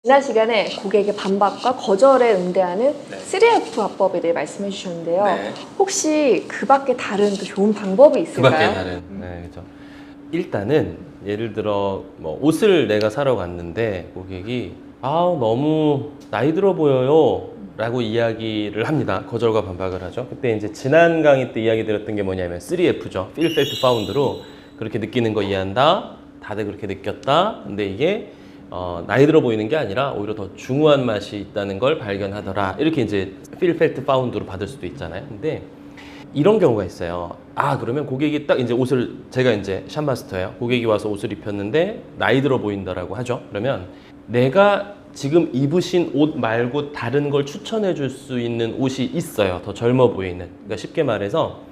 지난 시간에 고객의 반박과 거절에 응대하는 3F 화법에 대해 말씀해 주셨는데요. 네. 혹시 그 밖에 다른 또 좋은 방법이 그 있을까요? 밖에 다른. 네, 그렇죠. 일단은 예를 들어 뭐 옷을 내가 사러 갔는데 고객이 너무 나이 들어 보여요 라고 이야기를 합니다. 거절과 반박을 하죠. 그때 이제 지난 강의 때 이야기 드렸던 게 뭐냐면 3F죠. Feel, Felt, Found로 그렇게 느끼는 거 이해한다. 다들 그렇게 느꼈다. 근데 이게 나이 들어 보이는 게 아니라 오히려 더 중후한 맛이 있다는 걸 발견하더라. 이렇게 이제 Feel, Felt, Found로 받을 수도 있잖아요. 근데 이런 경우가 있어요. 그러면 고객이 딱 이제 옷을, 제가 이제 샵마스터예요. 고객이 와서 옷을 입혔는데 나이 들어 보인다라고 하죠. 그러면 내가 지금 입으신 옷 말고 다른 걸 추천해 줄 수 있는 옷이 있어요. 더 젊어 보이는. 그러니까 쉽게 말해서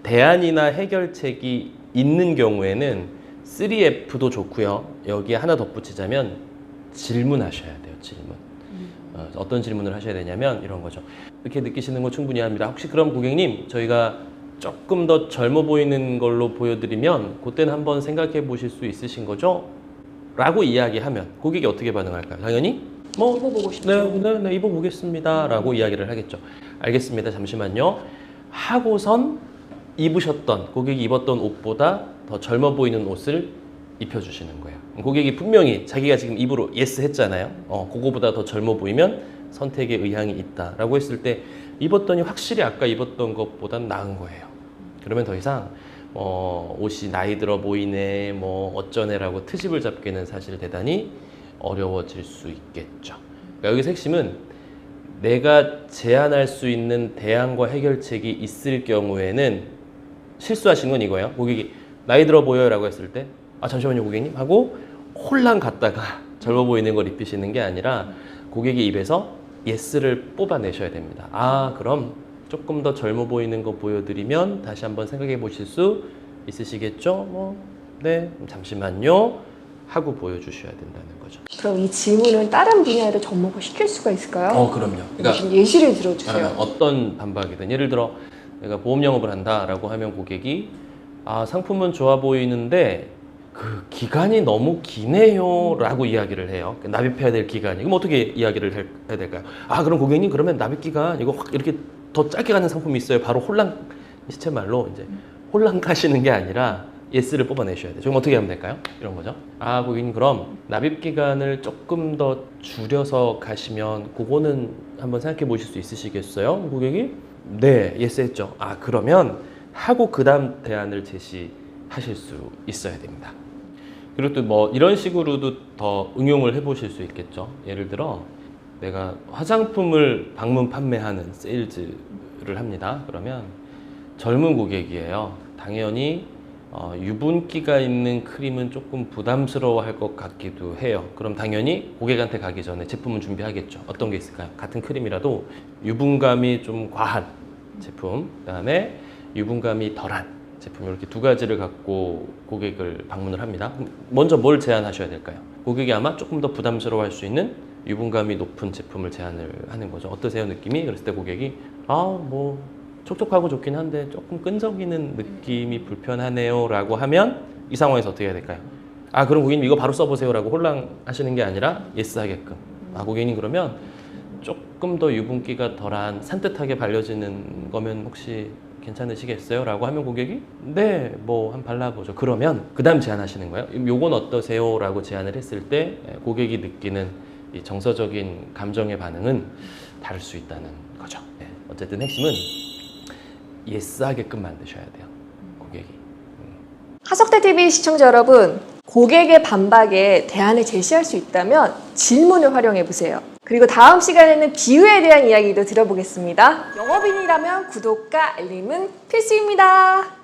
대안이나 해결책이 있는 경우에는 3F도 좋고요. 여기에 하나 덧붙이자면 질문하셔야 돼요. 질문. 어떤 질문을 하셔야 되냐면 이런 거죠. 이렇게 느끼시는 거 충분히 합니다. 혹시 그럼 고객님, 저희가 조금 더 젊어 보이는 걸로 보여드리면 그때는 한번 생각해 보실 수 있으신 거죠? 라고 이야기하면 고객이 어떻게 반응할까요? 당연히 입어보고 싶죠. 네, 입어보겠습니다 라고 이야기를 하겠죠. 알겠습니다, 잠시만요 하고선 입으셨던, 고객이 입었던 옷보다 더 젊어 보이는 옷을 입혀주시는 거예요. 고객이 분명히 자기가 지금 입으로 예스 했잖아요. 그거보다 더 젊어 보이면 선택에 의향이 있다 라고 했을 때 입었더니 확실히 아까 입었던 것보단 나은 거예요. 그러면 더 이상 옷이 나이 들어 보이네 뭐 어쩌네라고 트집을 잡기는 사실 대단히 어려워질 수 있겠죠. 그러니까 여기서 핵심은 내가 제안할 수 있는 대안과 해결책이 있을 경우에는 실수하신 건 이거예요. 고객이 나이 들어 보여요 라고 했을 때 잠시만요 고객님 하고 홀랑 갔다가 젊어 보이는 걸 입히시는 게 아니라 고객의 입에서 예스를 뽑아내셔야 됩니다. 그럼 조금 더 젊어 보이는 거 보여드리면 다시 한번 생각해 보실 수 있으시겠죠? 네, 잠시만요 하고 보여주셔야 된다는 거죠. 그럼 이 질문을 다른 분야에도 접목을 시킬 수가 있을까요? 그럼요. 좀 예시를 들어주세요. 어떤 반박이든 예를 들어 내가 보험 영업을 한다라고 하면 고객이 상품은 좋아 보이는데 그 기간이 너무 기네요 라고 이야기를 해요. 납입해야 될 기간이. 그럼 어떻게 이야기를 해야 될까요? 그럼 고객님 그러면 납입 기간 이거 확 이렇게 더 짧게 가는 상품이 있어요. 바로 홀랑, 시체말로 이제 홀랑 가시는 게 아니라 예스를 뽑아내셔야 돼요. 그럼 어떻게 하면 될까요? 이런 거죠. 고객님 그럼 납입 기간을 조금 더 줄여서 가시면 그거는 한번 생각해 보실 수 있으시겠어요? 고객이 네, 예스 했죠. 그러면 하고 그 다음 대안을 제시하실 수 있어야 됩니다. 그리고 또 뭐 이런 식으로도 더 응용을 해 보실 수 있겠죠. 예를 들어 내가 화장품을 방문 판매하는 세일즈를 합니다. 그러면 젊은 고객이에요. 당연히 유분기가 있는 크림은 조금 부담스러워 할 것 같기도 해요. 그럼 당연히 고객한테 가기 전에 제품을 준비하겠죠. 어떤 게 있을까요? 같은 크림이라도 유분감이 좀 과한 제품, 그 다음에 유분감이 덜한 제품, 이렇게 두 가지를 갖고 고객을 방문을 합니다. 먼저 뭘 제안하셔야 될까요? 고객이 아마 조금 더 부담스러워 할 수 있는 유분감이 높은 제품을 제안을 하는 거죠. 어떠세요, 느낌이? 그랬을 때 고객이 뭐 촉촉하고 좋긴 한데 조금 끈적이는 느낌이 불편하네요 라고 하면 이 상황에서 어떻게 해야 될까요? 그럼 고객님 이거 바로 써보세요 라고 홀랑 하시는 게 아니라 예스 하게끔. 고객님 그러면 조금 더 유분기가 덜한 산뜻하게 발려지는 거면 혹시 괜찮으시겠어요? 라고 하면 고객이 네, 한번 발라보죠. 그러면 그 다음 제안하시는 거예요. 요건 어떠세요? 라고 제안을 했을 때 고객이 느끼는 이 정서적인 감정의 반응은 다를 수 있다는 거죠. 어쨌든 핵심은 예스 하게끔 만드셔야 돼요, 고객이. 하석대TV 시청자 여러분, 고객의 반박에 대안을 제시할 수 있다면 질문을 활용해 보세요. 그리고 다음 시간에는 비유에 대한 이야기도 들어보겠습니다. 영업인이라면 구독과 알림은 필수입니다.